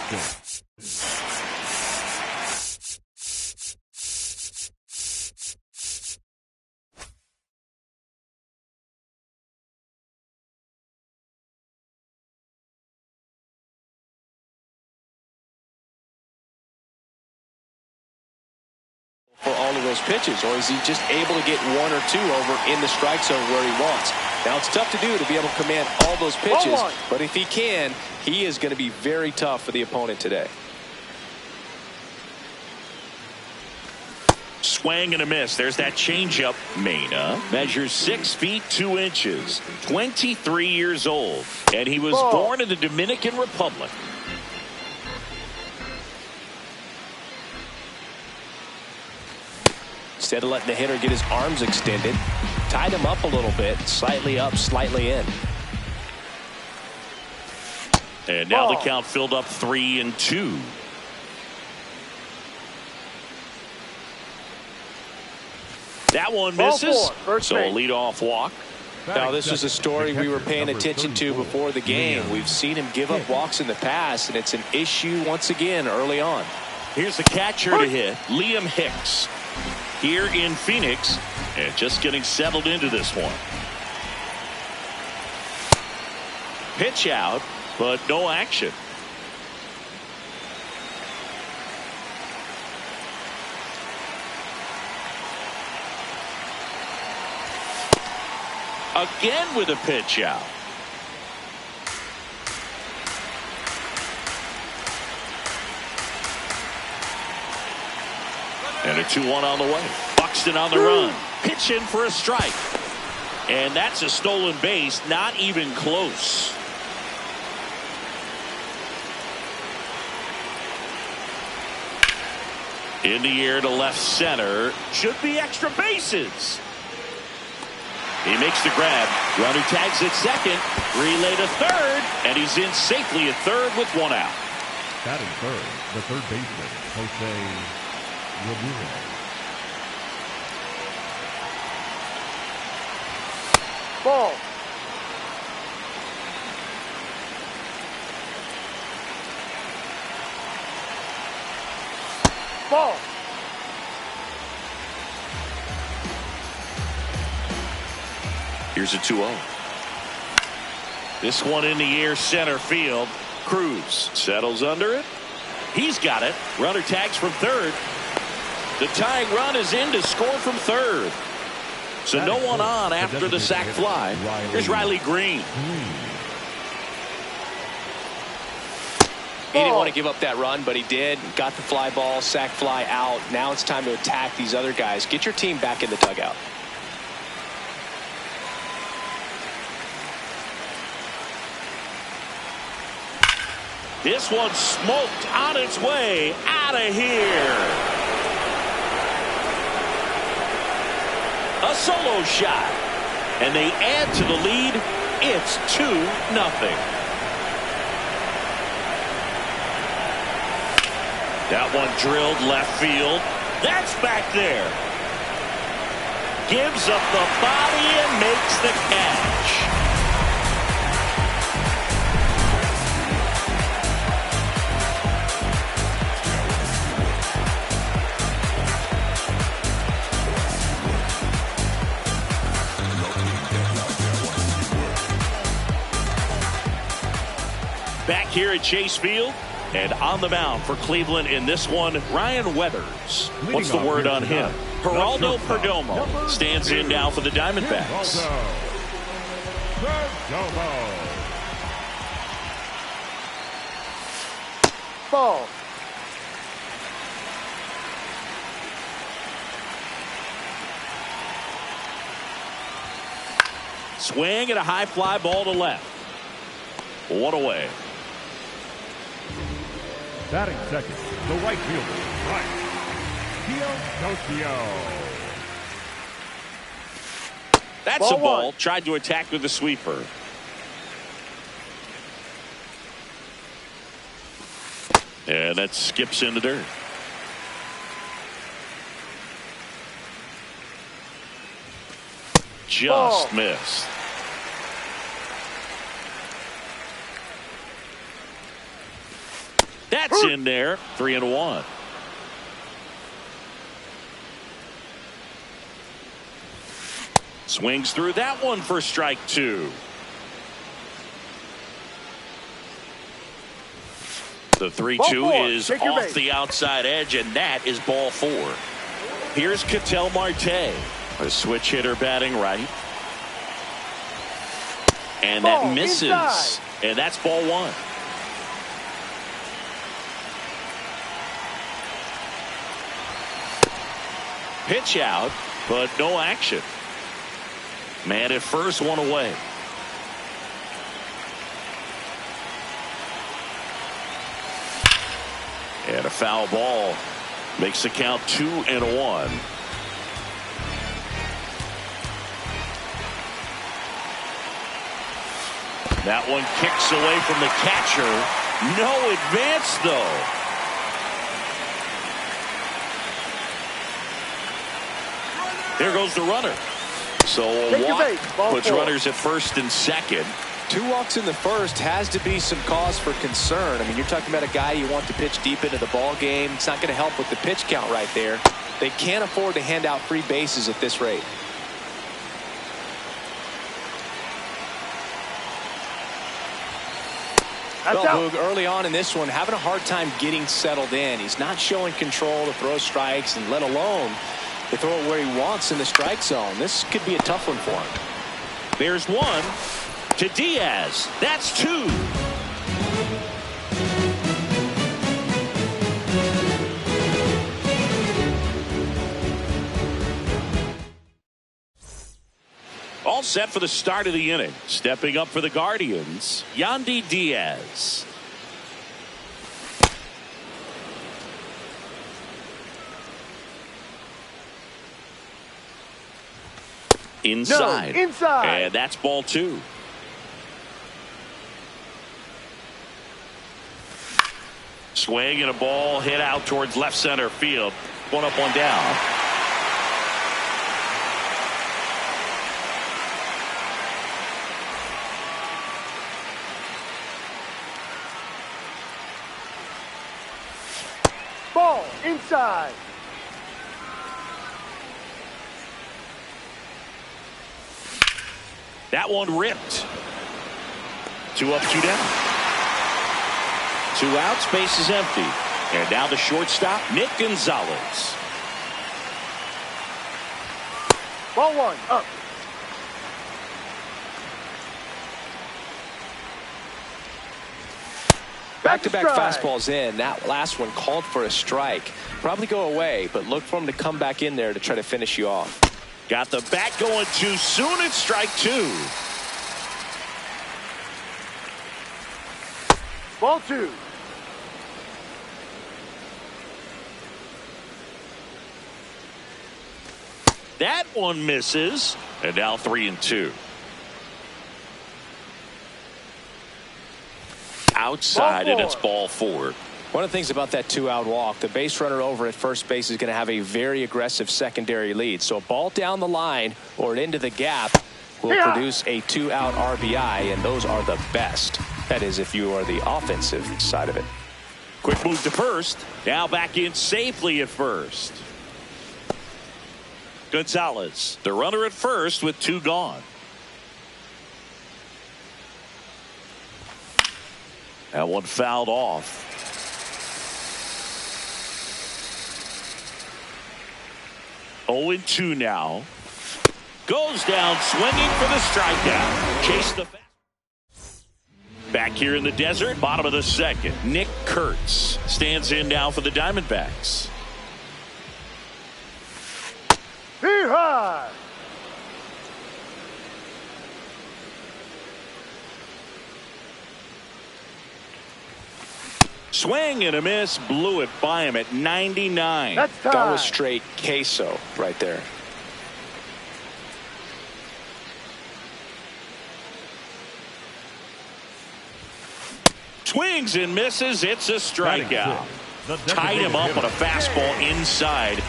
For all of those pitches, or is he just able to get one or two over in the strike zone where he wants? Now, it's tough to do, to be able to command all those pitches, but if he can, he is going to be very tough for the opponent today. Swing and a miss. There's that changeup. Mena measures 6 feet 2 inches, 23 years old, and he was born in the Dominican Republic. Instead of letting the hitter get his arms extended, tied him up a little bit, slightly up, slightly in. And now the count filled up 3-2. That one misses. So a leadoff walk. Now, this is a story we were paying attention to before the game. We've seen him give up walks in the past, and it's an issue once again early on. Here's the catcher to hit, Liam Hicks, here in Phoenix, and just getting settled into this one. Pitch out, but no action. Again with a pitch out. And a 2-1 on the way. Buxton on the run. Pitch in for a strike. And that's a stolen base. Not even close. In the air to left center. Should be extra bases. He makes the grab. Runner tags at second. Relay to third. And he's in safely at third with one out. Batting third, the third baseman, Jose Ramirez. Ball. Ball. Here's a 2-0. This one in the air center field. Cruz settles under it. He's got it. Runner tags from third. The tying run is in to score from third. So no one on after the sac fly. Here's Riley Green. He didn't want to give up that run, but he did. Got the fly ball, sac fly out. Now it's time to attack these other guys. Get your team back in the dugout. This one smoked on its way out of here. A solo shot. And they add to the lead. It's 2-0. That one drilled left field. That's back there. Gives up the body and makes the catch. Back here at Chase Field, and on the mound for Cleveland in this one, Ryan Weathers. What's the word on him? Geraldo Perdomo stands in now for the Diamondbacks. Ball. Swing and a high fly ball to left. One away. Batting second, the right fielder, Bryce Tokyo. That's a ball. Tried to attack with a sweeper. And that skips into dirt. Just missed. That's in there. 3-1. Swings through that one for strike 2. The 3-2 is off the outside edge, and that is ball 4. Here's Ketel Marte, a switch hitter batting right. And that misses. Inside. And that's ball 1. Pitch out, but no action. Man at first, one away. And a foul ball makes the count 2-1. That one kicks away from the catcher. No advance, though. There goes the runner. So a walk puts runners at first and second. 2 walks in the first has to be some cause for concern. I mean, you're talking about a guy you want to pitch deep into the ball game. It's not going to help with the pitch count right there. They can't afford to hand out free bases at this rate. Well, Boog, early on in this one, having a hard time getting settled in. He's not showing control to throw strikes, and let alone to throw it where he wants in the strike zone. This could be a tough one for him. There's one to Diaz. That's 2. All set for the start of the inning. Stepping up for the Guardians, Yandy Diaz. Inside. No, inside. And that's ball 2. Swing and a ball hit out towards left center field. One up, one down. Ball inside. That one ripped. 2 up, 2 down. 2 out, space is empty. And now the shortstop, Nick Gonzalez. Ball 1 up. Back-to-back fastballs in. That last one called for a strike. Probably go away, but look for him to come back in there to try to finish you off. Got the bat going too soon. It's strike 2. Ball 2. That one misses. And now 3-2. Outside, and it's ball 4. One of the things about that 2-out walk, the base runner over at first base is going to have a very aggressive secondary lead. So a ball down the line or into the gap will produce a 2-out RBI, and those are the best. That is, if you are the offensive side of it. Quick move to first. Now back in safely at first. Gonzalez, the runner at first with 2 gone. That one fouled off. 0-2 now. Goes down swinging for the strikeout. Chase the back here in the desert, bottom of the second. Nick Kurtz stands in now for the Diamondbacks. Hee-haw! Swing and a miss, blew it by him at 99. That's time. That was straight queso right there. Swings and misses. It's a strikeout. Tied him up on a fastball inside.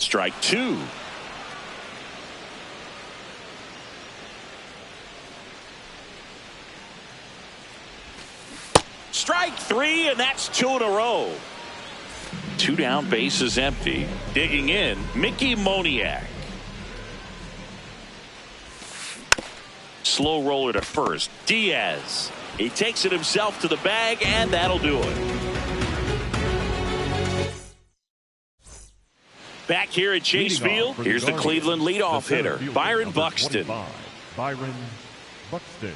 Strike two. Strike three, and that's two in a row. Two down, base is empty. Digging in, Mickey Moniak. Slow roller to first. Diaz. He takes it himself to the bag, and that'll do it. Back here at Chase Field, here's the Cleveland leadoff hitter, Byron Buxton. Byron Buxton.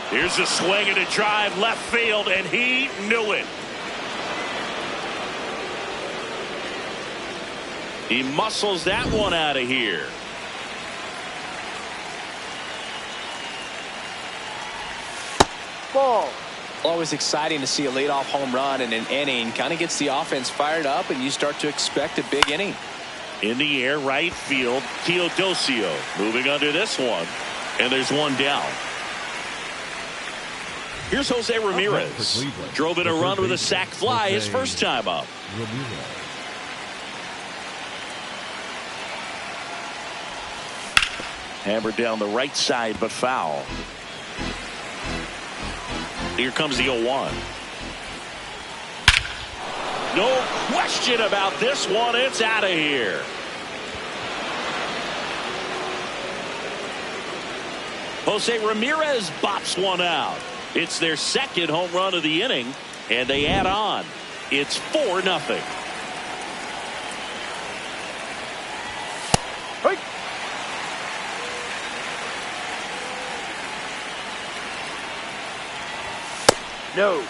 Here's a swing and a drive left field, and he knew it. He muscles that one out of here. Ball. Always exciting to see a leadoff home run in an inning. Kind of gets the offense fired up, and you start to expect a big inning. In the air, right field, Teodosio moving under this one, and there's one down. Here's Jose Ramirez. Drove in a run with a sac fly his first time up. Hammered down the right side, but foul. Here comes the 0-1. No question about this one. It's out of here. Jose Ramirez bops one out. It's their second home run of the inning, and they add on. It's 4-0. Hey. No.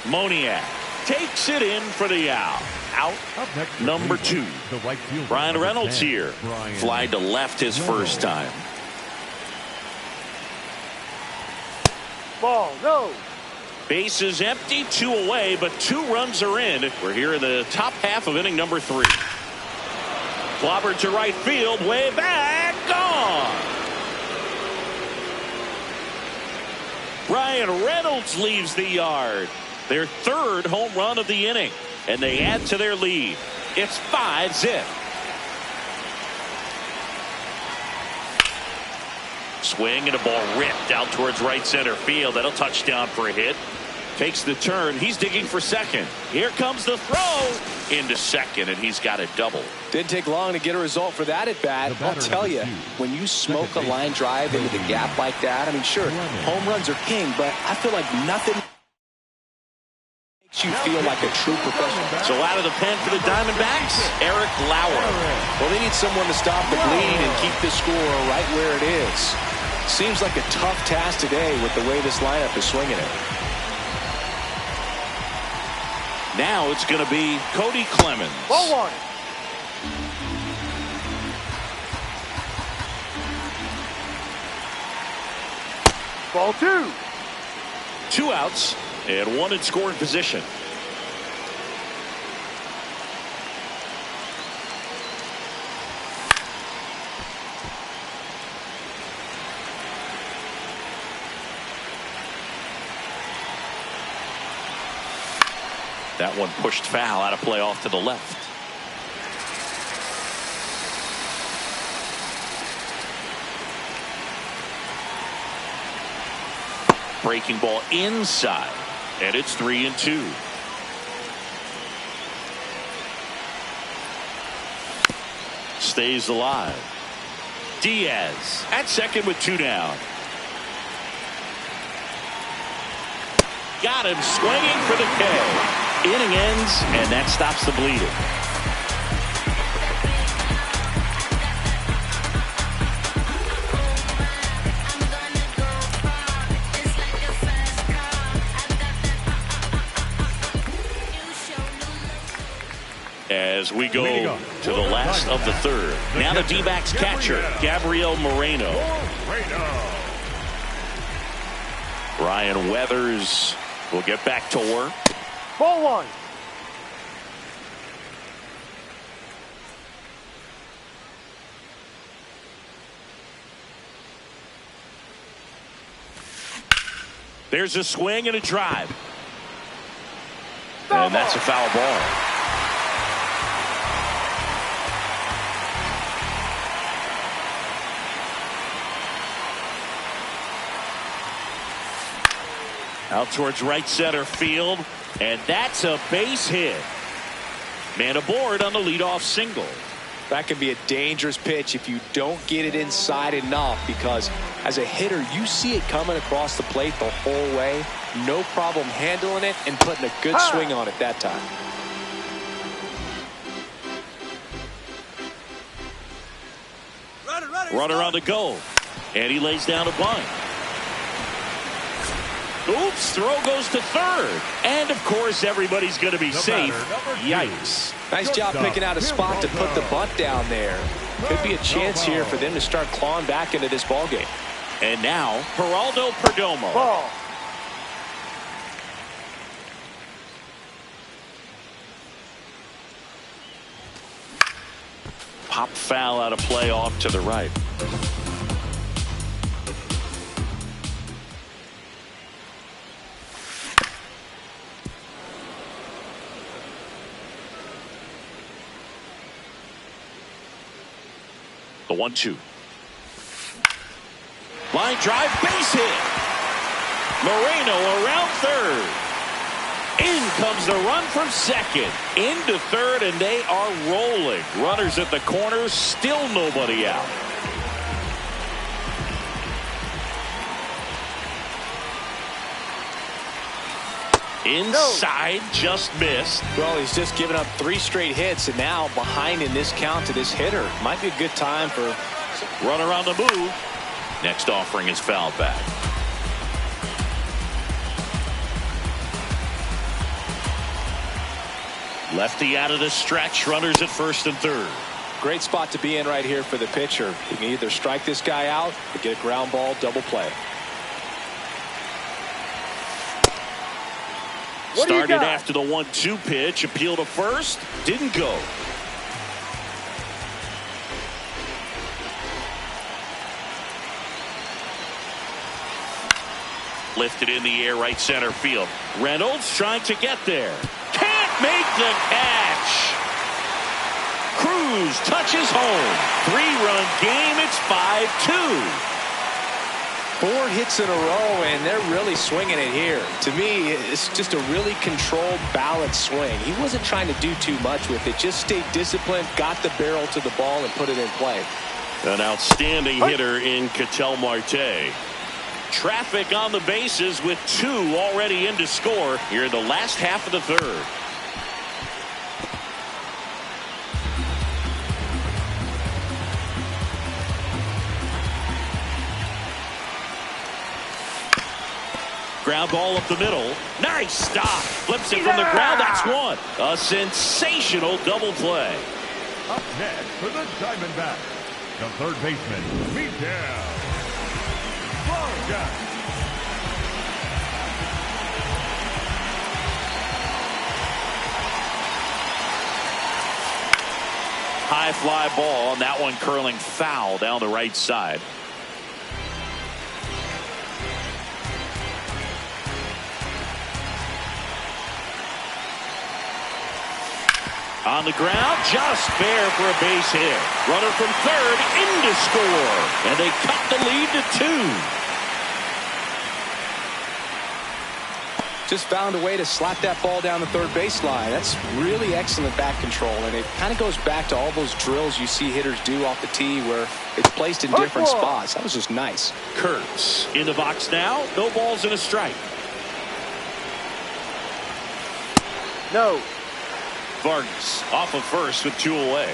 Moniak takes it in for the out. Out number 2. Brian Reynolds here. Fly to left his first time. Ball. No. Base is empty, 2 away, but 2 runs are in. We're here in the top half of inning number 3. Clobbered to right field, way back, gone. Brian Reynolds leaves the yard. Their 3rd home run of the inning, and they add to their lead. It's 5-0. Swing and a ball ripped out towards right center field. That'll touch down for a hit. Takes the turn. He's digging for second. Here comes the throw into second, and he's got a double. Didn't take long to get a result for that at bat. I'll tell you, when you smoke a line drive into the gap like that, I mean, sure, home runs are king, but I feel like nothing makes you feel like a true professional. So out of the pen for the Diamondbacks, Eric Lauer. Well, they need someone to stop the bleed and keep the score right where it is. Seems like a tough task today with the way this lineup is swinging it. Now it's going to be Cody Clemens. Ball 1. Ball 2. 2 outs and 1 in scoring position. That one pushed foul, out of play off to the left. Breaking ball inside, and it's 3-2. Stays alive. Diaz at second with 2 down. Got him swinging for the K. Inning ends, and that stops the bleeding. As we go to the last of the 3rd. Now the D-backs catcher, Gabriel Moreno. Ryan Weathers will get back to work. Ball 1. There's a swing and a drive. And that's a foul ball. Out towards right center field, and that's a base hit. Man aboard on the leadoff single. That can be a dangerous pitch if you don't get it inside enough, because as a hitter, you see it coming across the plate the whole way. No problem handling it and putting a good swing on it that time. Runner on the go, and he lays down a bunt. Oops, throw goes to third. And, of course, everybody's going to be safe. Yikes. Nice job picking out a spot to put the bunt down there. Could be a chance here for them to start clawing back into this ball game. And now, Geraldo Perdomo. Ball. Pop foul out of play off to the right. The 1-2. Line drive, base hit. Moreno around third. In comes the run from second. Into third, and they are rolling. Runners at the corner, still nobody out. Inside, just missed. Well, he's just given up 3 straight hits, and now behind in this count to this hitter. Might be a good time for... Runner on the move. Next offering is fouled back. Lefty out of the stretch. Runners at first and third. Great spot to be in right here for the pitcher. You can either strike this guy out or get a ground ball, double play. Started after the 1-2 pitch. Appeal to first. Didn't go. Lifted in the air, right center field. Reynolds trying to get there. Can't make the catch. Cruz touches home. 3-run game. It's 5-2. 4 hits in a row, and they're really swinging it here. To me, it's just a really controlled, balanced swing. He wasn't trying to do too much with it. Just stayed disciplined, got the barrel to the ball, and put it in play. An outstanding hitter in Ketel Marte. Traffic on the bases with 2 already in to score here in the last half of the third. Ground ball up the middle. Nice stop. Flips it from the ground. That's one. A sensational double play. Up next for the Diamondbacks, the third baseman, Miguel Vargas. High fly ball, and that one curling foul down the right side. On the ground, just fair for a base hit. Runner from third in to score. And they cut the lead to 2. Just found a way to slap that ball down the third baseline. That's really excellent bat control, and it kind of goes back to all those drills you see hitters do off the tee where it's placed in different spots. That was just nice. Kurtz in the box now. No balls and a strike. No. Vargas off of first with 2 away.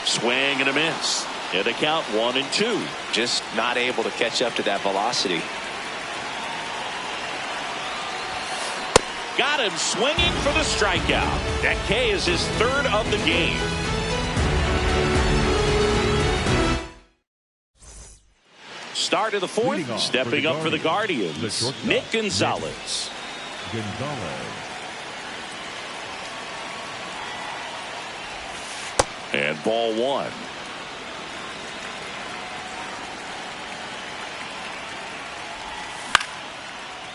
Swing and a miss. And a count 1-2. Just not able to catch up to that velocity. Got him swinging for the strikeout. That K is his 3rd of the game. Start of the 4th. Stepping up for the Guardians, Nick Gonzalez. And ball 1.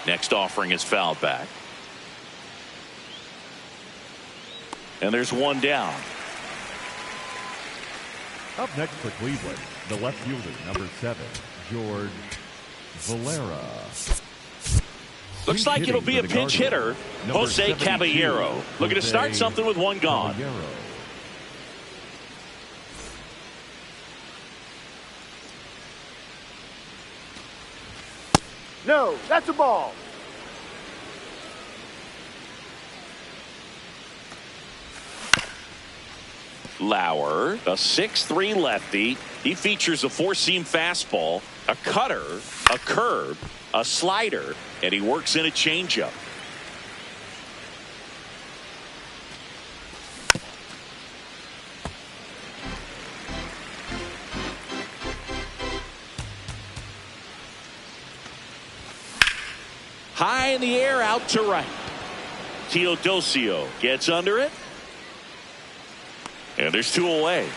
Next offering is fouled back. And there's one down. Up next for Cleveland, the left fielder, number 7, George Valera. Looks like it'll be a pinch hitter, Jose Caballero. Looking to start something with one gone. No, that's a ball. Lauer, a 6'3" lefty. He features a four-seam fastball, a cutter, a curve, a slider, and he works in a changeup. High in the air, out to right. Teodosio gets under it. And there's two away.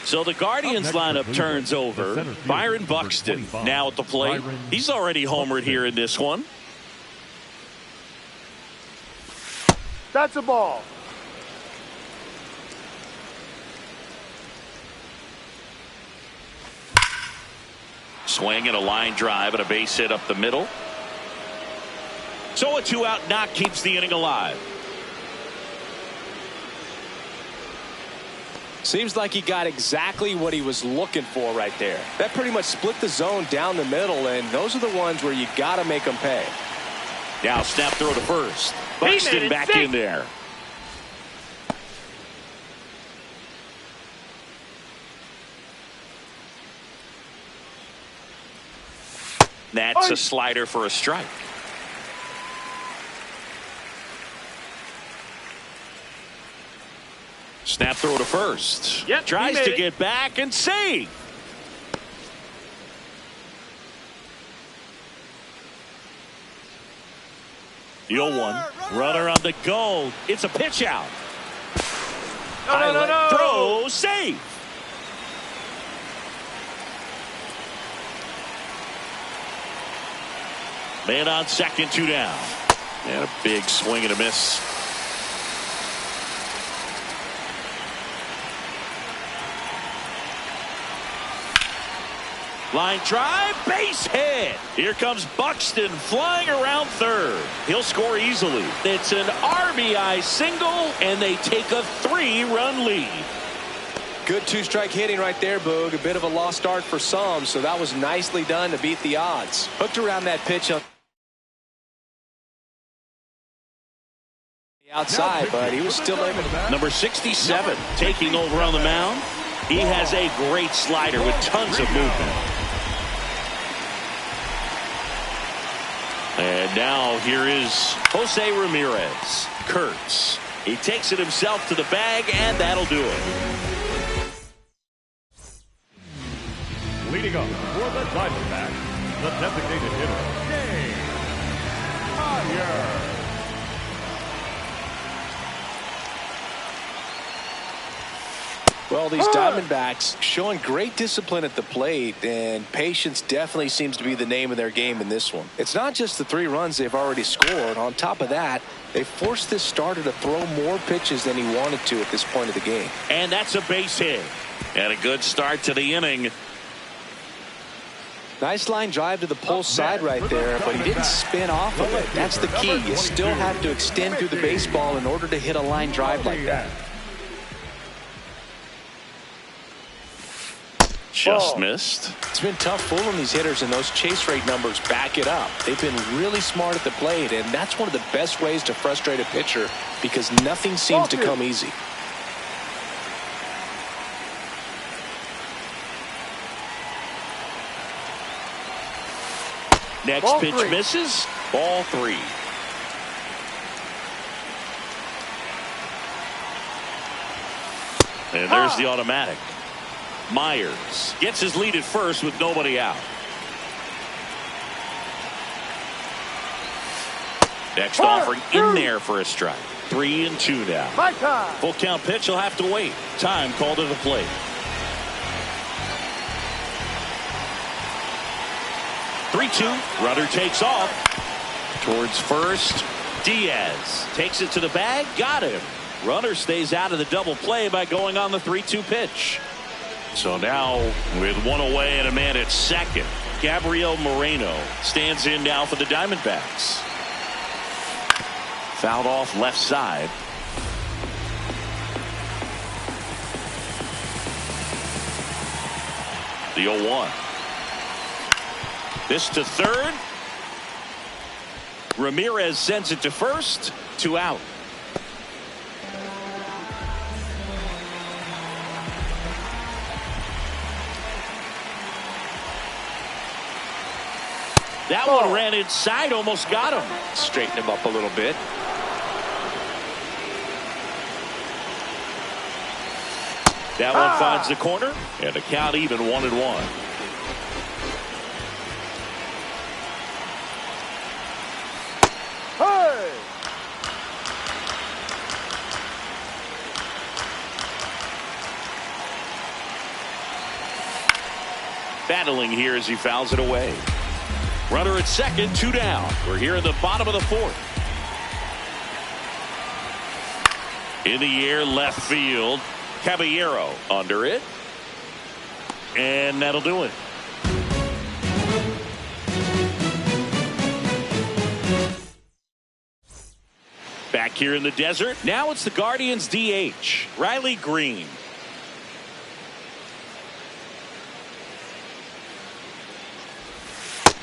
So the Guardians lineup turns over. Byron Buxton now at the plate. He's already homered here in this one. That's a ball. Swing and a line drive and a base hit up the middle. So a 2-out knock keeps the inning alive. Seems like he got exactly what he was looking for right there. That pretty much split the zone down the middle, and those are the ones where you got to make them pay. Now snap throw to first. Buxton back in there. That's a slider for a strike. Snap throw to first. Yep, tries to get back and save. The 0-1. Runner on the go. It's a pitch out. No. Throw, save. Man on second, 2 down. And a big swing and a miss. Line drive, base hit. Here comes Buxton flying around third. He'll score easily. It's an RBI single, and they take a 3-run lead. Good two-strike hitting right there, Boog. A bit of a lost start for some, so that was nicely done to beat the odds. Hooked around that pitch on the outside, but he was still able to. Number 67 taking over on the mound. He has a great slider with tons of movement. And now here is Jose Ramirez. Kurtz. He takes it himself to the bag, and that'll do it. Leading up for the Diamondbacks, the designated hitter, James Higher. Well, these Diamondbacks showing great discipline at the plate, and patience definitely seems to be the name of their game in this one. It's not just the 3 runs they've already scored. On top of that, they forced this starter to throw more pitches than he wanted to at this point of the game. And that's a base hit. And a good start to the inning. Nice line drive to the pull side right there, but he didn't spin off of it. That's the key. You still have to extend through the baseball in order to hit a line drive like that. Just missed. It's been tough fooling these hitters, and those chase rate numbers back it up. They've been really smart at the plate, and that's one of the best ways to frustrate a pitcher because nothing seems to come easy. Next Ball pitch 3. misses. Ball 3. And there's the automatic. Myers gets his lead at first with nobody out. Next offering in there for a strike. 3-2 now. My time. Full count pitch will have to wait. Time called to the plate. 3-2. Runner takes off towards first. Diaz takes it to the bag. Got him. Runner stays out of the double play by going on the 3-2 pitch. So now with one away and a man at second, Gabriel Moreno stands in now for the Diamondbacks. Fouled off left side. The 0-1. This to third. Ramirez sends it to first. 2 out. That one ran inside, almost got him. Straighten him up a little bit. That one finds the corner, and the count even 1-1. Hey! Battling here as he fouls it away. Runner at second, 2 down. We're here in the bottom of the 4th. In the air, left field. Caballero under it. And that'll do it. Back here in the desert. Now it's the Guardians DH, Riley Green.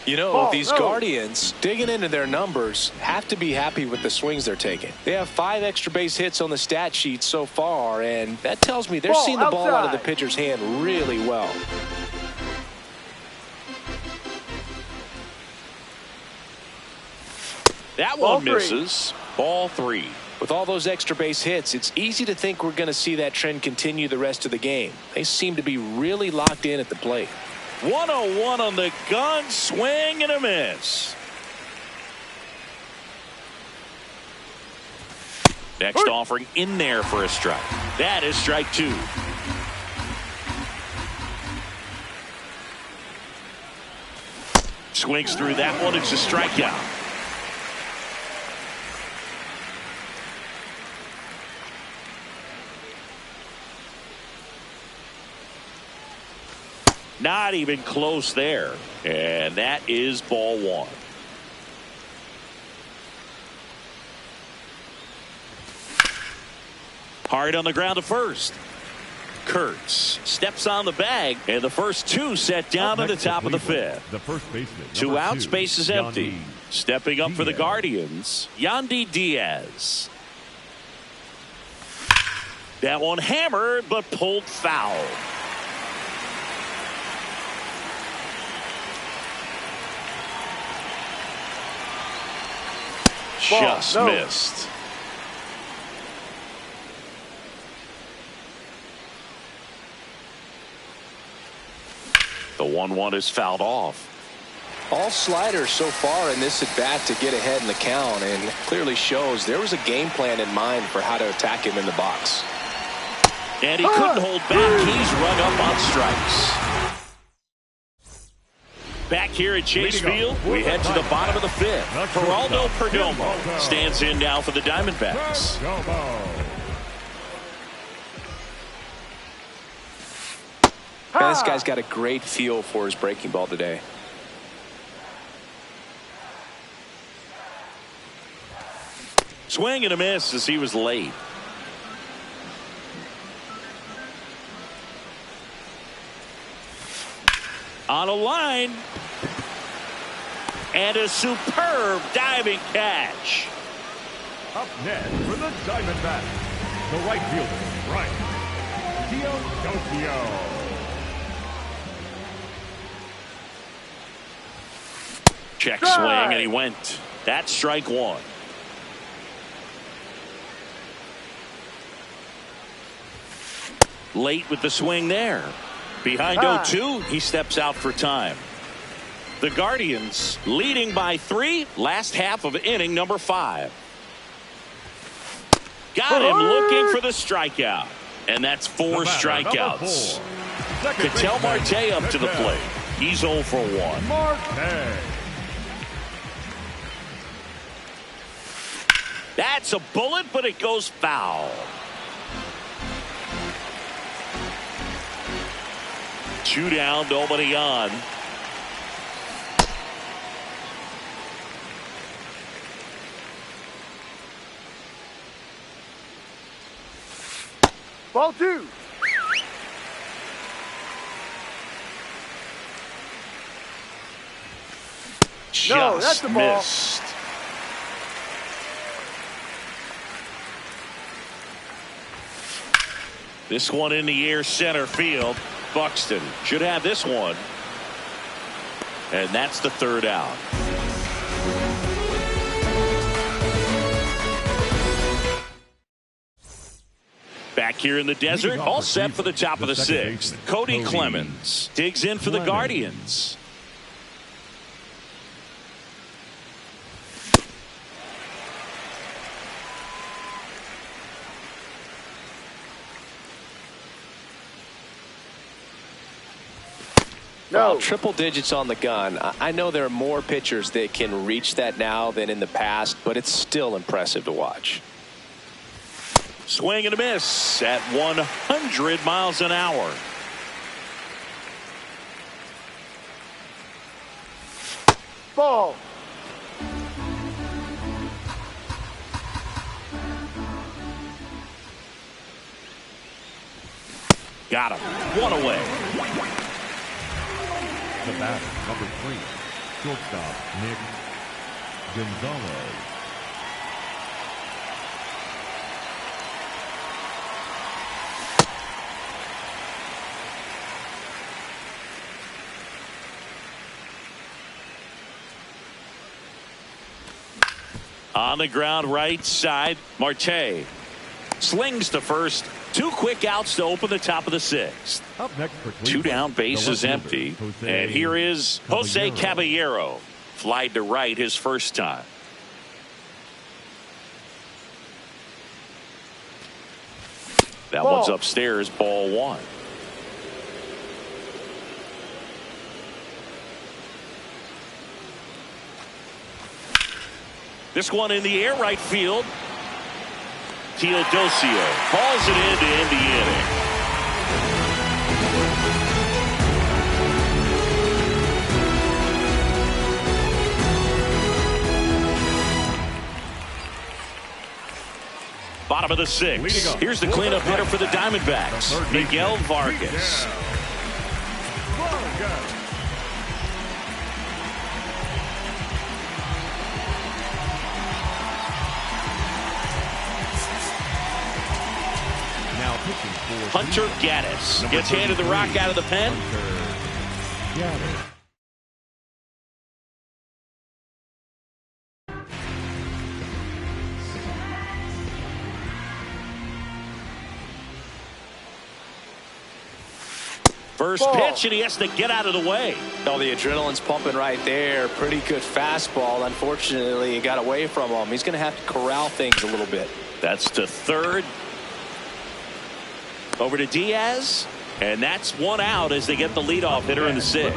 You know, these Guardians, digging into their numbers, have to be happy with the swings they're taking. They have 5 extra base hits on the stat sheet so far, and that tells me they're seeing the ball out of the pitcher's hand really well. That one misses. Ball 3. With all those extra base hits, it's easy to think we're going to see that trend continue the rest of the game. They seem to be really locked in at the plate. 101 on the gun, swing and a miss. Next offering in there for a strike. That is strike 2. Swings through that one. It's a strikeout. Not even close there. And that is ball 1. Hard on the ground to first. Kurtz steps on the bag, and the first 2 set down at the top of the 5th. The first baseman. 2 out, space is empty. Stepping up for the Guardians, Yandy Diaz. That one hammered, but pulled foul. Just missed. The 1-1 is fouled off. All sliders so far in this at bat to get ahead in the count, and clearly shows there was a game plan in mind for how to attack him in the box. And he couldn't hold back. He's rung up on strikes. Back here at Chase Field, we head to the bottom of the 5th. Geraldo Perdomo stands in now for the Diamondbacks. Man, this guy's got a great feel for his breaking ball today. Swing and a miss as he was late. On a line. And a superb diving catch. Up next for the Diamondbacks, the right fielder, Brian Tokyo. Check swing, and he went. That's strike 1. Late with the swing there. Behind 0-2, he steps out for time. The Guardians leading by 3, last half of inning number 5. Got him looking for the strikeout. And that's 4 strikeouts. Ketel Marte up to the plate. He's 0 for 1. Marte. That's a bullet, but it goes foul. 2 down, nobody on. Ball 2. No, that's Just the ball. missed. This one in the air, center field. Buxton should have this one. And that's the 3rd out. Back here in the desert, all set for the top of the 6th. Cody Clemens digs in for the Guardians. No. Well, triple digits on the gun. I know there are more pitchers that can reach that now than in the past, but it's still impressive to watch. Swing and a miss at 100 miles an hour. Ball. Got him. 1 away. The batter, number 3, shortstop Nick Gonzalez. On the ground, right side, Marte slings to first. 2 quick outs to open the top of the 6th. Up next for 2 down, bases empty. And here is Jose Caballero. Flied to right his first time. That Ball. one's upstairs, ball 1. This one in the air, right field. Teodosio falls it in to end the inning. Bottom of the 6th. Here's the cleanup hitter for the Diamondbacks, Miguel Vargas. Hunter Gaddis gets handed the rock out of the pen. First pitch, and he has to get out of the way. Oh, the adrenaline's pumping right there. Pretty good fastball. Unfortunately, he got away from him. He's going to have to corral things a little bit. That's to third. Over to Diaz, and that's 1 out as they get the leadoff hitter in the 6th.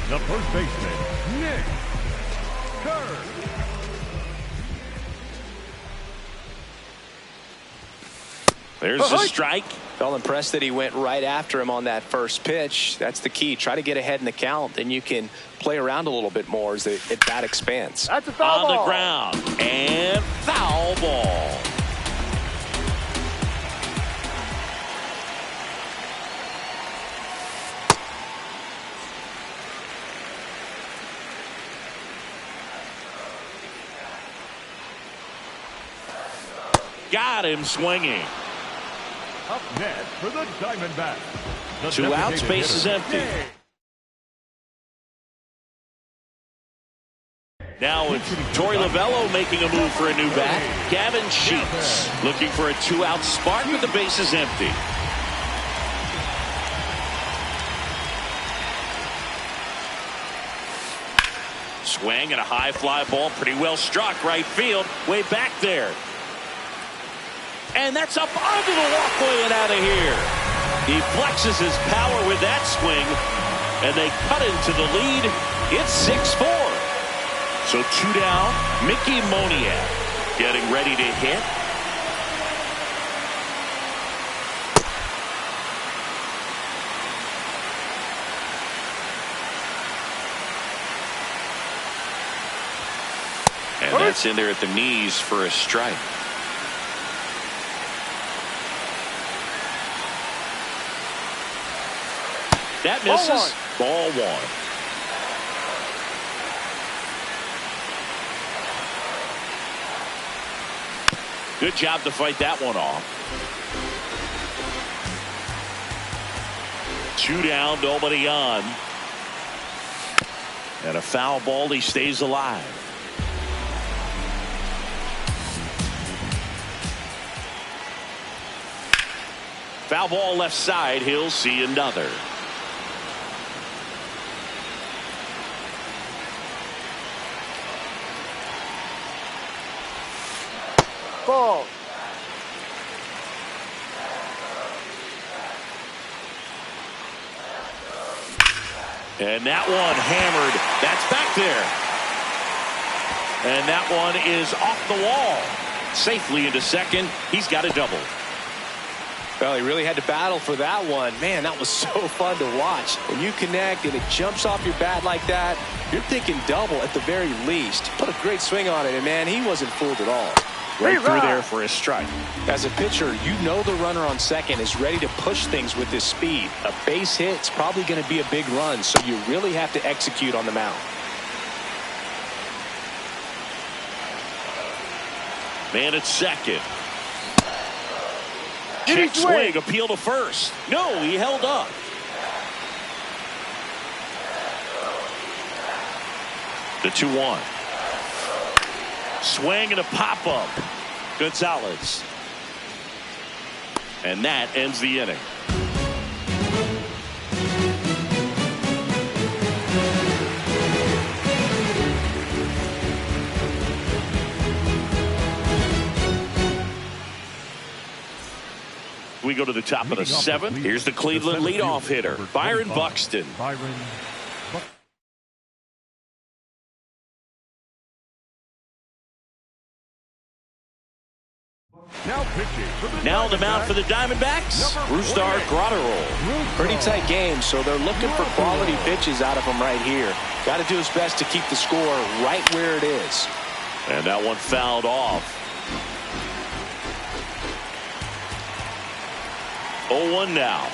The first baseman, Nick Kerr. There's a strike. Felt impressed that he went right after him on that first pitch. That's the key. Try to get ahead in the count, then you can play around a little bit more as the at-bat expands. That's a foul On ball. the ground, and foul ball. Got him swinging. Up next for the Diamondbacks. The 2 outs, designated base is hitter, empty. Nick. Now it's Torey Lovello making a move for a new bat. Gavin Sheets looking for a 2-out spark with the bases empty. Swing and a high fly ball, pretty well struck right field, way back there. And that's up onto the walkway and out of here. He flexes his power with that swing. and they cut into the lead. It's 6-4. So 2 down. Mickey Moniak getting ready to hit. And that's in there at the knees for a strike. That misses. Ball 1. Good job to fight that one off. 2 down, nobody on. And a foul ball, he stays alive. Foul ball left side, he'll see another. Ball. And that one hammered. That's back there. And that one is off the wall. Safely into second. He's got a double. Well, he really had to battle for that one. Man, that was so fun to watch. When you connect and it jumps off your bat like that, you're thinking double at the very least. Put a great swing on it, and man, he wasn't fooled at all. Right through there for a strike. As a pitcher, you know the runner on second is ready to push things with his speed. A base hit's probably going to be a big run, so you really have to execute on the mound. Man at second. Check swing, appeal to first. No, he held up. The 2-1. Swing and a pop-up. Gonzalez. And that ends the inning. We go to the top of the 7th. Here's the Cleveland leadoff hitter, Byron Buxton. Now on the mound for the Diamondbacks, Brusdar Graterol. Pretty tight game, so they're looking for quality pitches out of him right here. Got to do his best to keep the score right where it is. And that one fouled off. 0-1 now.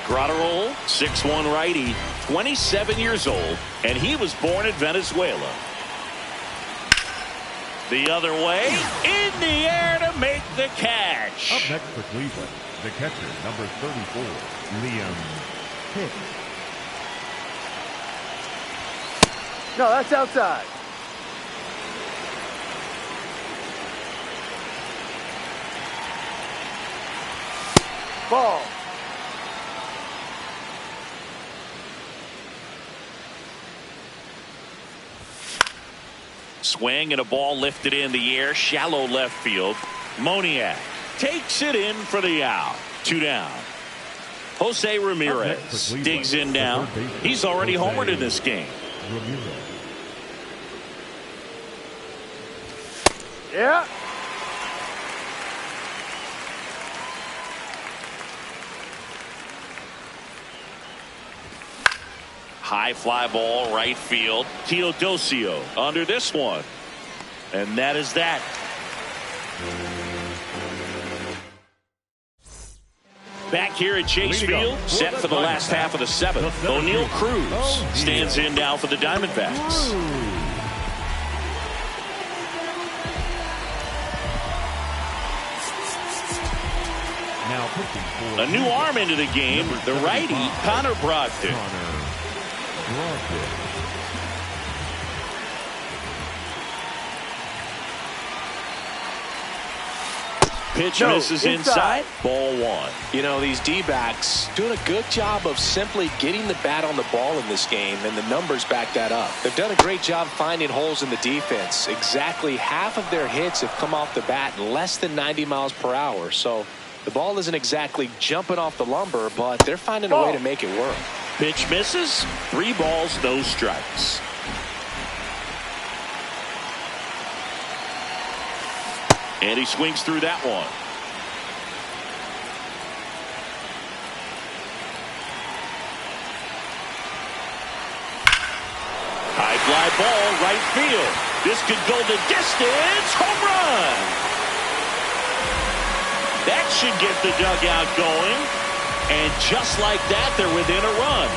Graterol, 6'1" righty, 27 years old, and he was born in Venezuela. The other way, in the air to make the catch. Up next for Cleveland, the catcher, number 34, Liam Hicks. No, that's outside. Ball. Swing and a ball lifted in the air, shallow left field. Moniak takes it in for the out. 2 down. Jose Ramirez digs in now. He's already homered in this game. Yeah. High fly ball, right field. Teodosio under this one. And that is that. Back here at Chase Field, set for the last half of the 7th. O'Neal Cruz stands in now for the Diamondbacks. A new arm into the game, the righty, Connor Brogdon. Pitch misses inside. Ball 1. You know, these D-backs doing a good job of simply getting the bat on the ball in this game, and the numbers back that up. They've done a great job finding holes in the defense. Exactly half of their hits have come off the bat in less than 90 miles per hour. So The ball isn't exactly jumping off the lumber, but they're finding a way to make it work. Pitch misses. 3 balls, no strikes. And he swings through that one. High fly ball, right field. This could go the distance. Home run. That should get the dugout going. And just like that, they're within a run.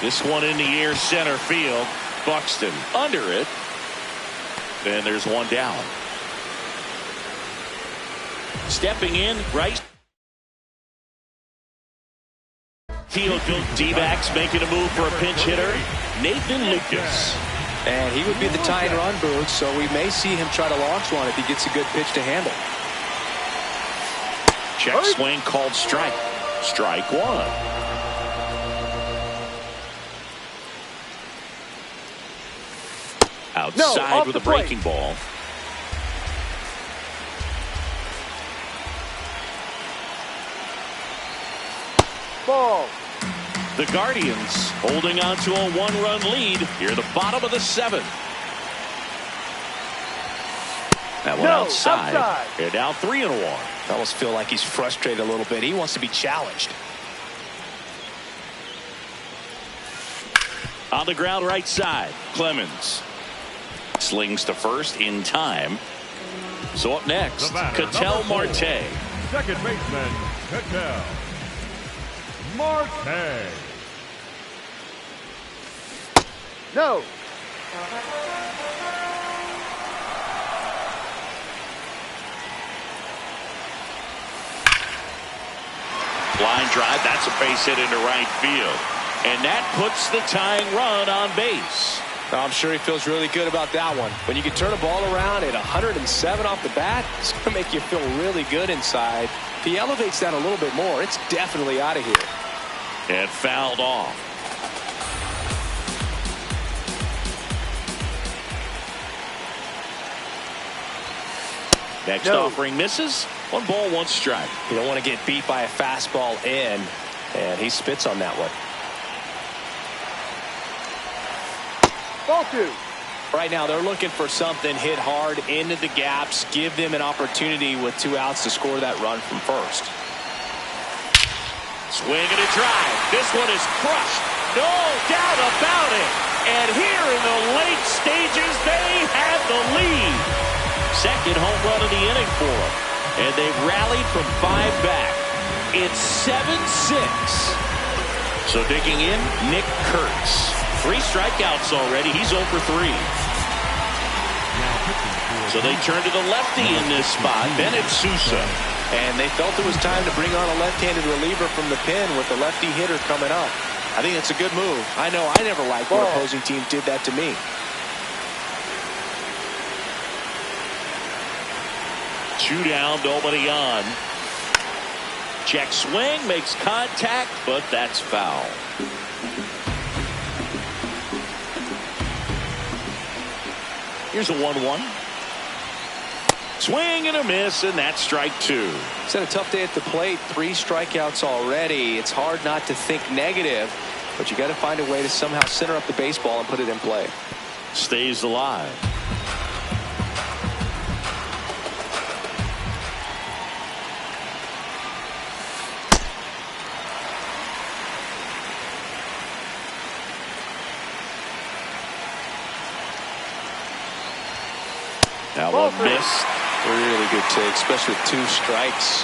This one in the air, center field. Buxton under it. And there's one down. Stepping in, right field. Dbacks making a move for a pinch hitter. Nathan Lucas. And he would be the tying run, Boog, so we may see him try to launch one if he gets a good pitch to handle. Check swing called strike. Strike one. Outside with a breaking ball. Ball. The Guardians holding on to a 1-run lead here at the bottom of the 7th. That one outside. They're now 3-1. I almost feel like he's frustrated a little bit. He wants to be challenged. On the ground right side, Clemens slings to first in time. So up next, Ketel Marte. Second baseman, Ketel Marte. No. Line drive, that's a base hit into right field. And that puts the tying run on base. I'm sure he feels really good about that one. When you can turn a ball around at 107 off the bat, it's going to make you feel really good inside. If he elevates that a little bit more, it's definitely out of here. And fouled off. Next offering misses. 1 ball, 1 strike. You don't want to get beat by a fastball in, and he spits on that one. Ball 2. Right now, they're looking for something hit hard into the gaps, give them an opportunity with 2 outs to score that run from first. Swing and a drive. This one is crushed. No doubt about it. And here in the late stages, they have the lead. Second home run of the inning for them. And they've rallied from 5 back. It's 7-6. So digging in, Nick Kurtz. 3 strikeouts already. He's 0 for 3. So they turn to the lefty in this spot, Bennett Sousa. And they felt it was time to bring on a left-handed reliever from the pen with the lefty hitter coming up. I think it's a good move. I know I never liked when opposing teams did that to me. 2 down, nobody on. Check swing, makes contact, but that's foul. Here's a 1-1. Swing and a miss, and that's strike 2. It's had a tough day at the plate. 3 strikeouts already. It's hard not to think negative, but you got to find a way to somehow center up the baseball and put it in play. Stays alive. That one missed. Really good take, especially with 2 strikes.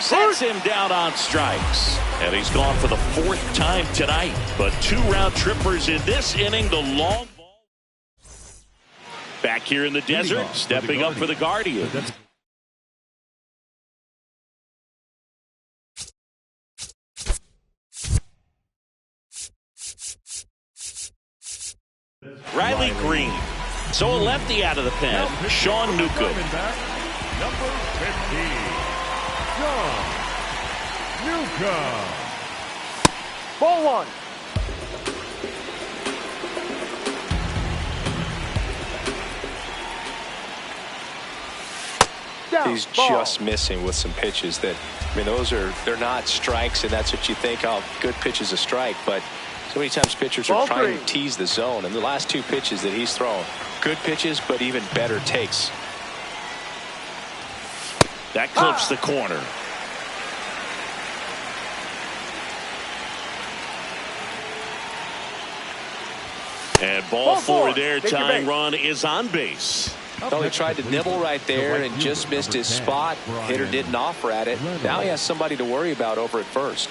Sets him down on strikes. And he's gone for the 4th time tonight. But 2 round trippers in this inning. The long ball. Back here in the desert, stepping up for the Guardians. So a lefty out of the pen, Sean Newcomb. Number 15, Sean Newcomb. Ball one. Down, He's ball. just missing with some pitches that, I mean, they're not strikes, and that's what you think, oh, good pitch is a strike, but so many times pitchers Ball are trying three. to tease the zone, and the last two pitches that he's thrown, good pitches, but even better takes. That clips the corner. And ball four there, Take your tying base. run is on base. Well, he tried to nibble right there and just missed his spot. Hitter didn't offer at it. Now he has somebody to worry about over at first.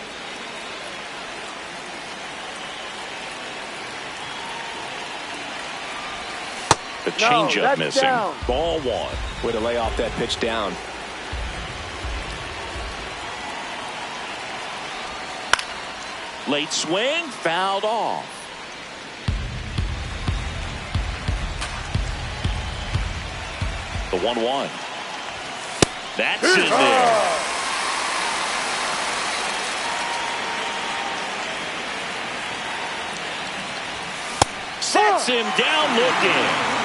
The changeup that's missing. down. Ball one. Way to lay off that pitch down. Late swing, fouled off. The 1-1. That's in there. Sets him down looking.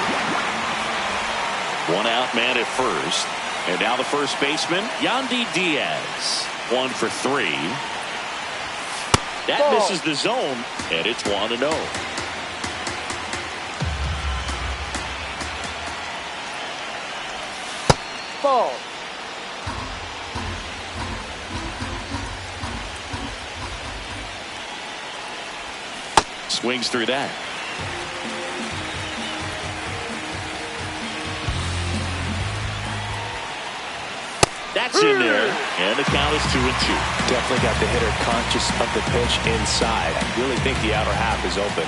One out man at first. And now the first baseman, Yandy Diaz. 1 for 3. That Ball. misses the zone, and it's 1-0. Ball. Swings through that. That's in there, and the count is 2-2. Definitely got the hitter conscious of the pitch inside. I really think the outer half is open.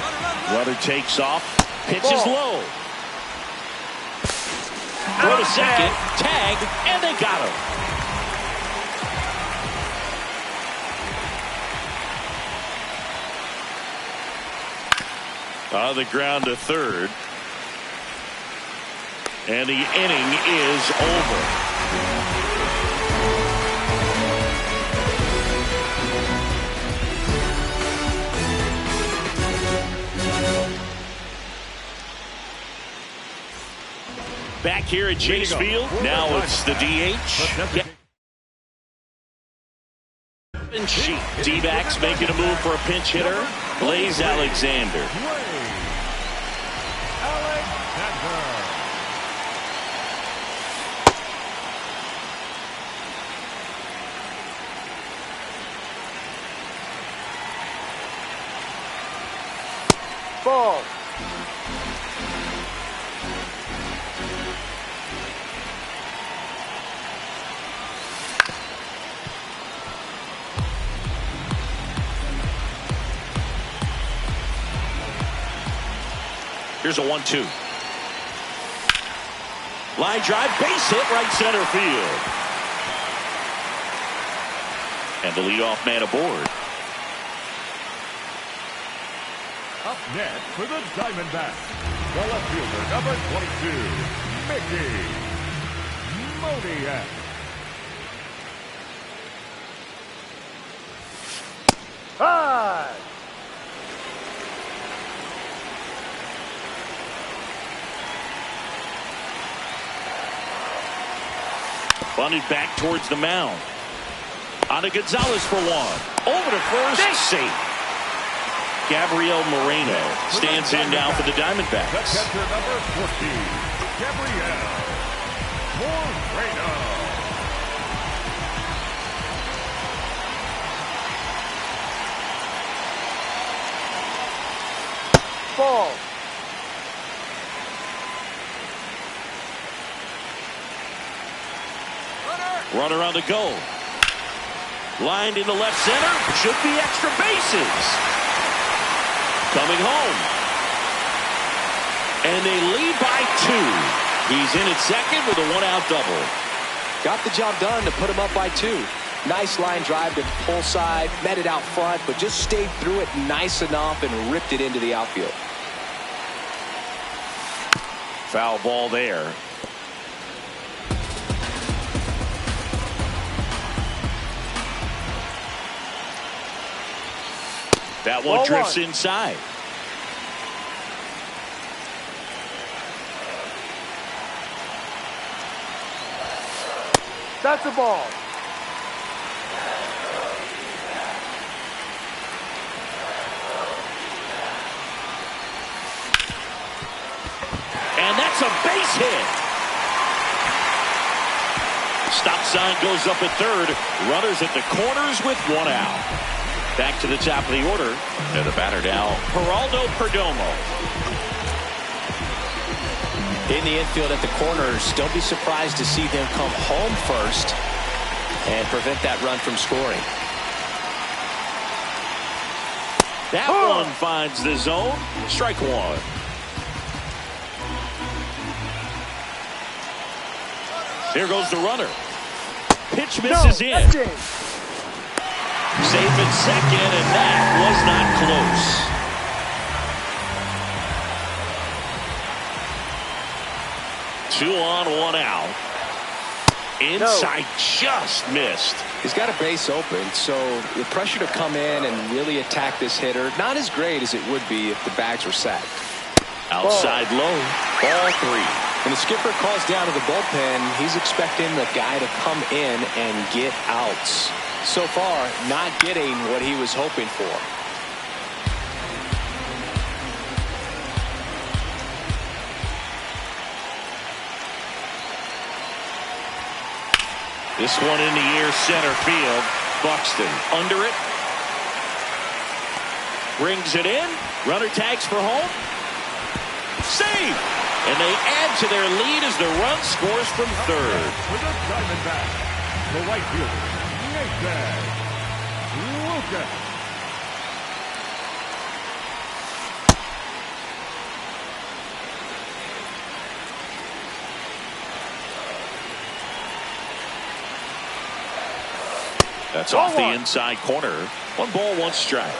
Runner takes off, pitches Ball. low. Throw to second, tag, and they got him. On the ground to third. And the inning is over. Back here at Chase Field, now it's the DH. Dbacks making a move for a pinch hitter. Blaze Alexander. Ball. Here's a 1-2. Line drive, base hit, right center field. And the leadoff man aboard. Up next for the Diamondbacks, the left fielder, number 22, Mickey Moniak. High. Bunted back towards the mound. On to Gonzalez for one. Over to first, safe. Gabriel Moreno stands in now for the The Diamondbacks. catcher, number 14, Gabriel Moreno. Ball. Runner on the go. Lined into left center. Should be extra bases. Coming home. And they lead by 2. He's in at second with a one-out double. Got the job done to put him up by 2. Nice line drive to pull side, met it out front, but just stayed through it nice enough and ripped it into the outfield. Foul ball there. That one drifts inside. That's a ball. And that's a base hit. Stop sign goes up at third. Runners at the corners with one out. Back to the top of the order. And the batter now, Geraldo Perdomo. In the infield at the corners, don't be surprised to see them come home first and prevent that run from scoring. That one finds the zone. Strike one. Here goes the runner. Pitch misses in. Safe at second, and that was not close. Two on, one out. Inside, just missed. He's got a base open, so the pressure to come in and really attack this hitter, not as great as it would be if the bags were sacked. Outside low, ball three. When the skipper calls down to the bullpen, he's expecting the guy to come in and get outs. So far, not getting what he was hoping for. This one in the air, center field. Buxton under it. Brings it in. Runner tags for home. Save! And they add to their lead as the run scores from third. For the Diamondbacks, the right fielder, Nathan Lucas. That's off the inside corner. 1 ball, 1 strike.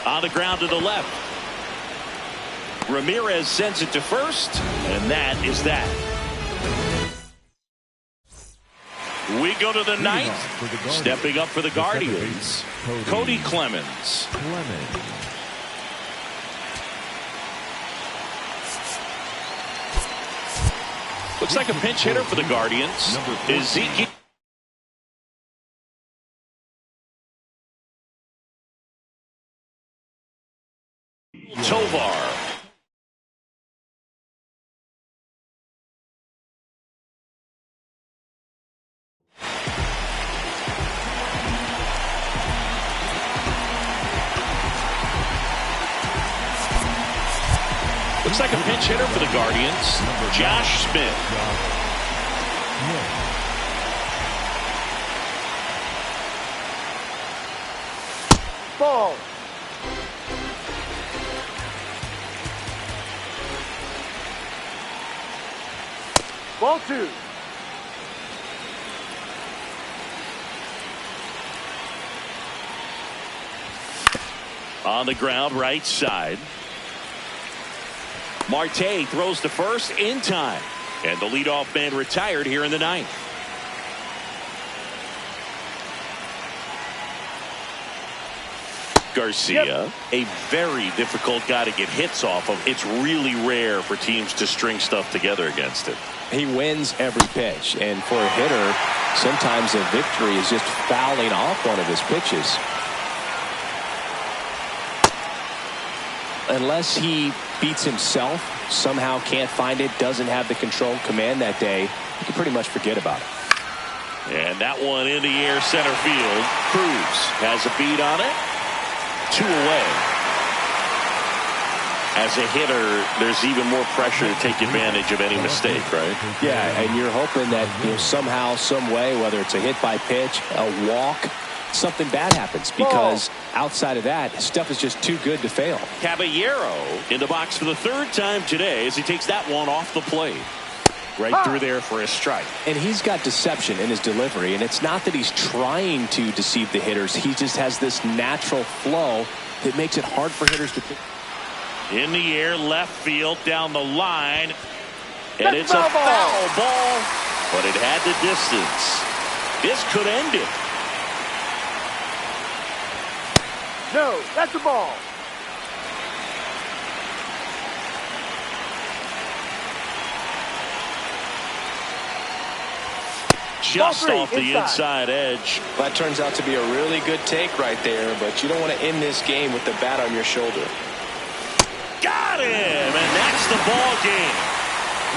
On the ground to the left. Ramirez sends it to first, and that is that. We go to the ninth. Stepping up for the Guardians, Cody Clemens. Looks like a pinch hitter for the Guardians. Ezekiel. Tovar. Looks like a pinch hitter for the Guardians, Josh Smith. Ball. Ball 2. On the ground, right side. Marte throws to first in time. And the leadoff man retired here in the ninth. Garcia, a very difficult guy to get hits off of. It's really rare for teams to string stuff together against him. He wins every pitch, and for a hitter, sometimes a victory is just fouling off one of his pitches. Unless he beats himself, somehow can't find it, doesn't have the control command that day, you can pretty much forget about it. And that one in the air, center field. Cruz has a beat on it. 2 away. As a hitter, there's even more pressure to take advantage of any mistake, right? Yeah, and you're hoping that somehow, some way, whether it's a hit by pitch, a walk, something bad happens, because outside of that, stuff is just too good to fail. Caballero in the box for the 3rd time today as he takes that one off the plate. Right through there for a strike. And he's got deception in his delivery, and it's not that he's trying to deceive the hitters. He just has this natural flow that makes it hard for hitters to pick. In the air, left field, down the line. And it's a foul ball, but it had the distance. This could end it. No, that's a ball. Just off the inside edge. That turns out to be a really good take right there, but you don't want to end this game with the bat on your shoulder. Got him, and that's the ball game.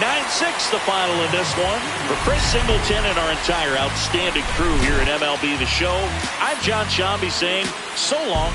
9-6 the final in this one. For Chris Singleton and our entire outstanding crew here at MLB The Show, I'm John Shambi saying so long.